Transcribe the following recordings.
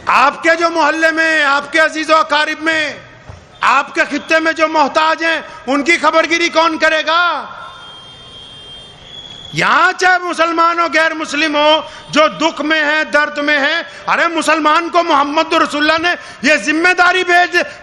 آپ کے جو محلے میں، آپ کے عزیز و اقارب میں، آپ کے خطے میں جو محتاج ہیں ان کی خبرگیری کون کرے گا؟ یہاں چاہے مسلمان ہو غیر مسلم ہو، جو دکھ میں ہے درد میں ہے، ارے مسلمان کو محمد رسول اللہ نے یہ ذمہ داری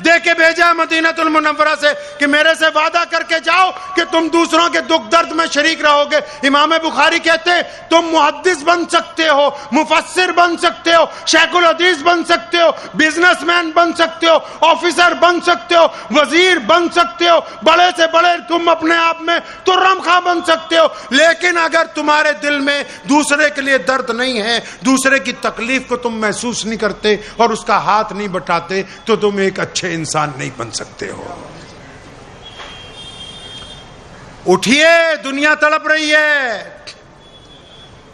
دے کے بھیجا ہے مدینہ المنورہ سے کہ میرے سے وعدہ کر کے جاؤ کہ تم دوسروں کے دکھ درد میں شریک رہو گے۔ امام بخاری کہتے ہیں تم محدث بن سکتے ہو، مفسر بن سکتے ہو، شیخ الحدیث بن سکتے ہو، بزنس مین بن سکتے ہو، آفیسر بن سکتے ہو، وزیر بن سکتے ہو، بڑے سے بڑے تم اپنے آپ میں ترم خواہ بن سکتے ہو، لیکن اگر تمہارے دل میں دوسرے کے لیے درد نہیں ہے، دوسرے کی تکلیف کو تم محسوس نہیں کرتے اور اس کا ہاتھ نہیں بٹاتے، تو تم ایک اچھے انسان نہیں بن سکتے ہو۔ اٹھیے، دنیا تڑپ رہی ہے،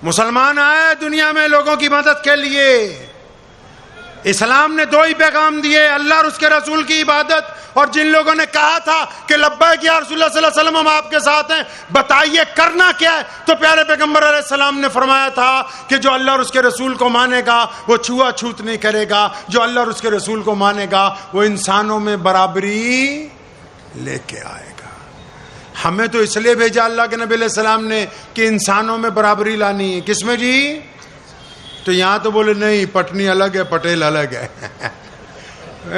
مسلمان آئے دنیا میں لوگوں کی مدد کے لیے۔ اسلام نے دو ہی پیغام دیے، اللہ اور اس کے رسول کی عبادت، اور جن لوگوں نے کہا تھا کہ لبیک یا رسول اللہ صلی اللہ علیہ وسلم ہم آپ کے ساتھ ہیں، بتائیے کرنا کیا ہے؟ تو پیارے پیغمبر علیہ السلام نے فرمایا تھا کہ جو اللہ اور اس کے رسول کو مانے گا وہ چھوا چھوت نہیں کرے گا، جو اللہ اور اس کے رسول کو مانے گا وہ انسانوں میں برابری لے کے آئے گا۔ ہمیں تو اس لیے بھیجا اللہ کے نبی علیہ السلام نے کہ انسانوں میں برابری لانی ہے۔ کس میں جی؟ تو یہاں تو بولے نہیں، پٹنی الگ ہے، پٹیل الگ ہے،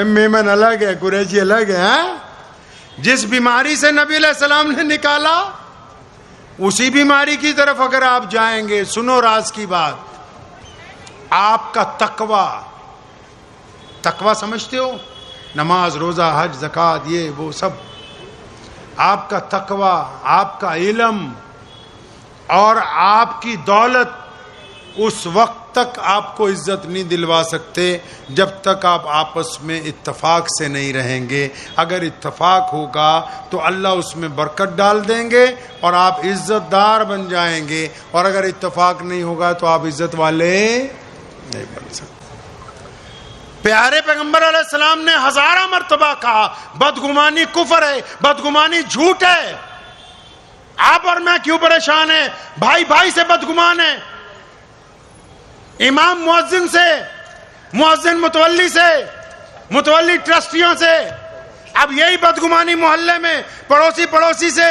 میمن الگ ہے، قریشی الگ ہے۔ جس بیماری سے نبی علیہ السلام نے نکالا اسی بیماری کی طرف اگر آپ جائیں گے، سنو راز کی بات، آپ کا تقوی سمجھتے ہو؟ نماز، روزہ، حج، زکوٰۃ، یہ وہ سب، آپ کا تقوی، آپ کا علم اور آپ کی دولت اس وقت تک آپ کو عزت نہیں دلوا سکتے جب تک آپ آپس میں اتفاق سے نہیں رہیں گے۔ اگر اتفاق ہوگا تو اللہ اس میں برکت ڈال دیں گے اور آپ عزت دار بن جائیں گے، اور اگر اتفاق نہیں ہوگا تو آپ عزت والے نہیں بن سکتے۔ پیارے پیغمبر علیہ السلام نے ہزارہ مرتبہ کہا بدگمانی کفر ہے، بدگمانی جھوٹ ہے۔ آپ اور میں کیوں پریشان ہیں؟ بھائی بھائی سے بدگمان ہیں، امام مؤذن سے، مؤذن متولی سے، متولی ٹرسٹیوں سے، اب یہی بدگمانی محلے میں، پڑوسی پڑوسی سے،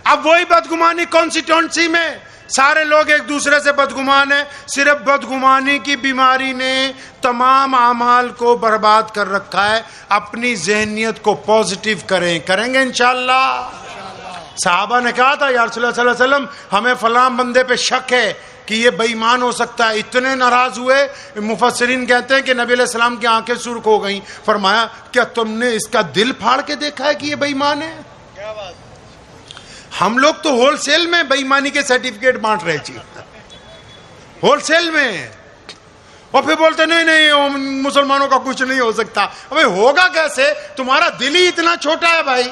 اب وہی بدگمانی کانسٹیٹوئنسی میں، سارے لوگ ایک دوسرے سے بدگمان ہیں۔ صرف بدگمانی کی بیماری نے تمام اعمال کو برباد کر رکھا ہے۔ اپنی ذہنیت کو پازیٹیو کریں گے انشاءاللہ۔ صحابہ نے کہا تھا یا رسول اللہ صلی اللہ علیہ وسلم ہمیں فلاں بندے پہ شک ہے کہ یہ بے ایمان ہو سکتا ہے۔ اتنے ناراض ہوئے، مفسرین کہتے ہیں کہ نبی علیہ السلام کی آنکھیں سرخ ہو گئیں۔ فرمایا کیا تم نے اس کا دل پھاڑ کے دیکھا ہے کہ یہ بے ایمان ہے؟ ہم لوگ تو ہول سیل میں بے ایمانی کے سرٹیفکیٹ بانٹ رہے تھے، ہول سیل میں، اور پھر بولتے نہیں مسلمانوں کا کچھ نہیں ہو سکتا۔ ابھی ہوگا کیسے؟ تمہارا دل ہی اتنا چھوٹا ہے بھائی۔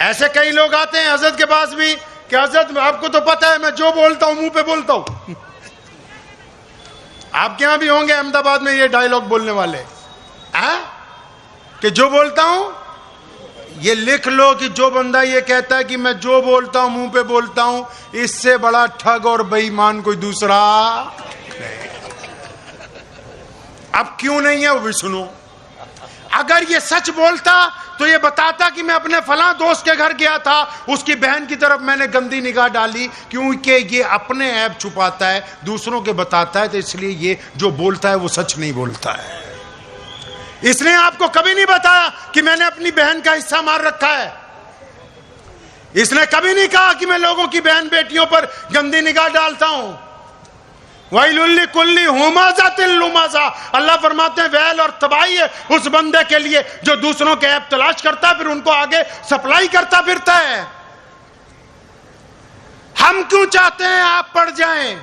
ایسے کئی لوگ آتے ہیں حضرت کے پاس بھی کہ حضرت آپ کو تو پتہ ہے میں جو بولتا ہوں منہ پہ بولتا ہوں۔ آپ کے ہاں بھی ہوں گے احمد آباد میں یہ ڈائلاگ بولنے والے کہ جو بولتا ہوں، یہ لکھ لو کہ جو بندہ یہ کہتا ہے کہ میں جو بولتا ہوں منہ پہ بولتا ہوں، اس سے بڑا ٹھگ اور بے ایمان کوئی دوسرا نہیں۔ اب کیوں نہیں ہے وہ بھی سنو۔ اگر یہ سچ بولتا تو یہ بتاتا کہ میں اپنے فلاں دوست کے گھر گیا تھا، اس کی بہن کی طرف میں نے گندی نگاہ ڈالی، کیونکہ یہ اپنے عیب چھپاتا ہے، دوسروں کے بتاتا ہے، تو اس لیے یہ جو بولتا ہے وہ سچ نہیں بولتا ہے۔ اس نے آپ کو کبھی نہیں بتایا کہ میں نے اپنی بہن کا حصہ مار رکھا ہے۔ اس نے کبھی نہیں کہا کہ میں لوگوں کی بہن بیٹیوں پر گندی نگاہ ڈالتا ہوں۔ وَيْلٌ لِكُلِّ هُمَزَةٍ لُمَزَةٍ، اللہ فرماتے ہیں ویل اور تباہی ہے اس بندے کے لیے جو دوسروں کے عیب تلاش کرتا ہے پھر ان کو آگے سپلائی کرتا پھرتا ہے۔ ہم کیوں چاہتے ہیں آپ پڑھ جائیں؟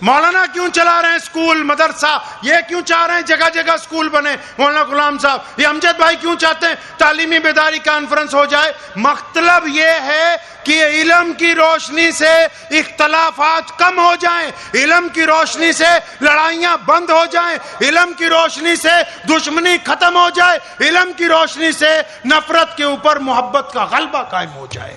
مولانا کیوں چلا رہے ہیں اسکول مدرسہ؟ یہ کیوں چاہ رہے ہیں جگہ جگہ اسکول بنے؟ مولانا غلام صاحب، یہ امجد بھائی کیوں چاہتے ہیں تعلیمی بیداری کانفرنس ہو جائے؟ مطلب یہ ہے کہ علم کی روشنی سے اختلافات کم ہو جائیں، علم کی روشنی سے لڑائیاں بند ہو جائیں، علم کی روشنی سے دشمنی ختم ہو جائے، علم کی روشنی سے نفرت کے اوپر محبت کا غلبہ قائم ہو جائے۔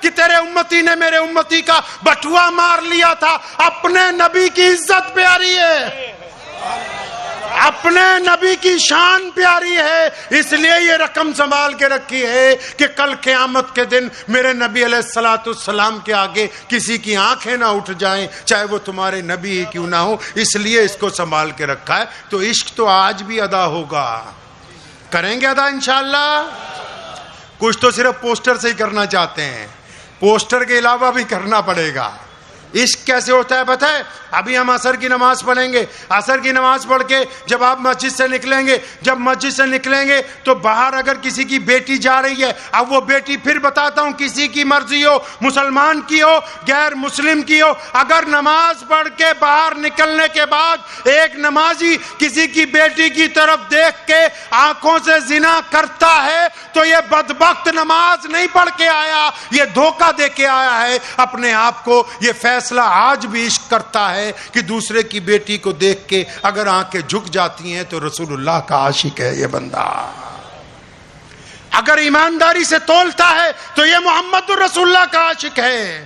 کہ تیرے امتی نے میرے امتی کا بٹوا مار لیا تھا. اپنے نبی کی عزت پیاری ہے, اپنے نبی کی شان پیاری ہے, اس لیے یہ رقم سنبھال کے رکھی ہے کہ کل قیامت کے دن میرے نبی علیہ السلام کے آگے کسی کی آنکھیں نہ اٹھ جائیں, چاہے وہ تمہارے نبی ہی کیوں نہ ہو. اس لیے اس کو سنبھال کے رکھا ہے. تو عشق تو آج بھی ادا ہوگا, کریں گے ادا انشاءاللہ. کچھ تو صرف پوسٹر سے ہی کرنا چاہتے ہیں, پوسٹر کے علاوہ بھی کرنا پڑے گا. عشق کیسے ہوتا ہے پتہ ہے؟ ابھی ہم عصر کی نماز پڑھیں گے, عصر کی نماز پڑھ کے جب آپ مسجد سے نکلیں گے, جب مسجد سے نکلیں گے تو باہر اگر کسی کی بیٹی جا رہی ہے, اب وہ بیٹی پھر بتاتا ہوں کسی کی مرضی ہو, مسلمان کی ہو, غیر مسلم کی ہو, اگر نماز پڑھ کے باہر نکلنے کے بعد ایک نمازی کسی کی بیٹی کی طرف دیکھ کے آنکھوں سے زنا کرتا ہے تو یہ بدبخت نماز نہیں پڑھ کے آیا, یہ دھوکہ دے کے آیا ہے اپنے آپ کو. یہ فیصلہ آج بھی عشق کرتا ہے کہ دوسرے کی بیٹی کو دیکھ کے اگر آنکھیں جھک جاتی ہیں تو رسول اللہ کا عاشق ہے یہ بندہ. اگر ایمانداری سے تولتا ہے تو یہ محمد الرسول اللہ کا عاشق ہے.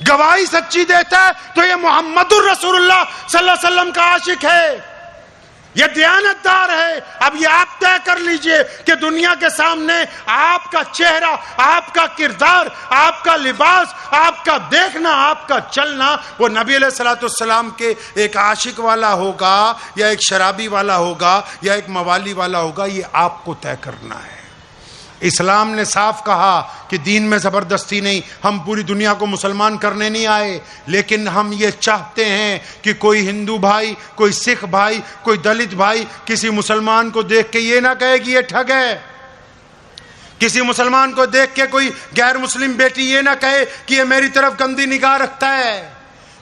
گواہی سچی دیتا ہے تو یہ محمد الرسول اللہ صلی اللہ علیہ وسلم کا عاشق ہے, یہ دیانتدار ہے. اب یہ آپ طے کر لیجئے کہ دنیا کے سامنے آپ کا چہرہ, آپ کا کردار, آپ کا لباس, آپ کا دیکھنا, آپ کا چلنا وہ نبی علیہ السلام کے ایک عاشق والا ہوگا یا ایک شرابی والا ہوگا یا ایک موالی والا ہوگا, یہ آپ کو طے کرنا ہے. اسلام نے صاف کہا کہ دین میں زبردستی نہیں, ہم پوری دنیا کو مسلمان کرنے نہیں آئے, لیکن ہم یہ چاہتے ہیں کہ کوئی ہندو بھائی, کوئی سکھ بھائی, کوئی دلت بھائی کسی مسلمان کو دیکھ کے یہ نہ کہے کہ یہ ٹھگ ہے. کسی مسلمان کو دیکھ کے کوئی غیر مسلم بیٹی یہ نہ کہے کہ یہ میری طرف گندی نگاہ رکھتا ہے,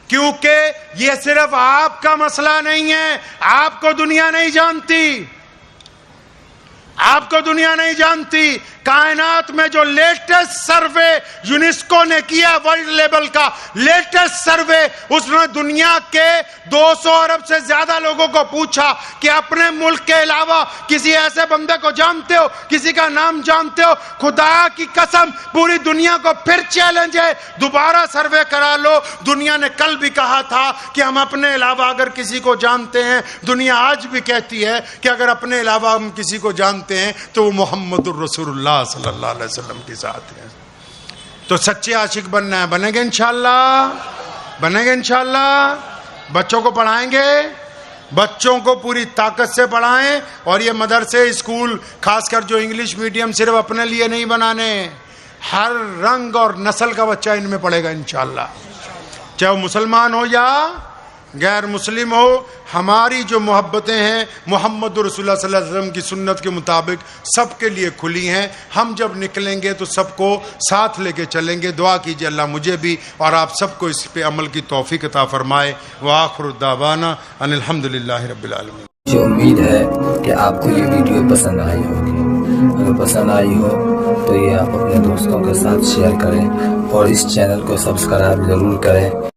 کیونکہ یہ صرف آپ کا مسئلہ نہیں ہے. آپ کو دنیا نہیں جانتی, آپ کو دنیا نہیں جانتی. کائنات میں جو لیٹسٹ سروے یونیسکو نے کیا ورلڈ لیول کا لیٹسٹ سروے, اس نے دنیا کے 200 ارب سے زیادہ لوگوں کو پوچھا کہ اپنے ملک کے علاوہ کسی ایسے بندے کو جانتے ہو, کسی کا نام جانتے ہو؟ خدا کی قسم پوری دنیا کو پھر چیلنج ہے, دوبارہ سروے کرا لو. دنیا نے کل بھی کہا تھا کہ ہم اپنے علاوہ اگر کسی کو جانتے ہیں, دنیا آج بھی کہتی ہے کہ اگر اپنے علاوہ ہم کسی کو جانتے ہیں تو وہ محمد الرسول اللہ صلی اللہ علیہ وسلم کی ذات ہے. تو سچے عاشق بننا ہے, بنیں گے انشاءاللہ, بنیں گے انشاءاللہ. بچوں کو پڑھائیں گے, بچوں کو پوری طاقت سے پڑھائیں. اور یہ مدرسے, اسکول, خاص کر جو انگلش میڈیم صرف اپنے لیے نہیں بنانے, ہر رنگ اور نسل کا بچہ ان میں پڑھے گا انشاءاللہ, چاہے وہ مسلمان ہو یا غیر مسلم ہو. ہماری جو محبتیں ہیں محمد رسول اللہ صلی اللہ علیہ وسلم کی سنت کے مطابق سب کے لیے کھلی ہیں. ہم جب نکلیں گے تو سب کو ساتھ لے کے چلیں گے. دعا کیجیے اللہ مجھے بھی اور آپ سب کو اس پہ عمل کی توفیق عطا فرمائے. وآخر دعوانا ان الحمدللہ رب العالمین. مجھے امید ہے کہ آپ کو یہ ویڈیو پسند آئی ہوگی. اگر پسند آئی ہو تو یہ آپ اپنے دوستوں کے ساتھ شیئر کریں اور اس چینل کو سبسکرائب ضرور کریں.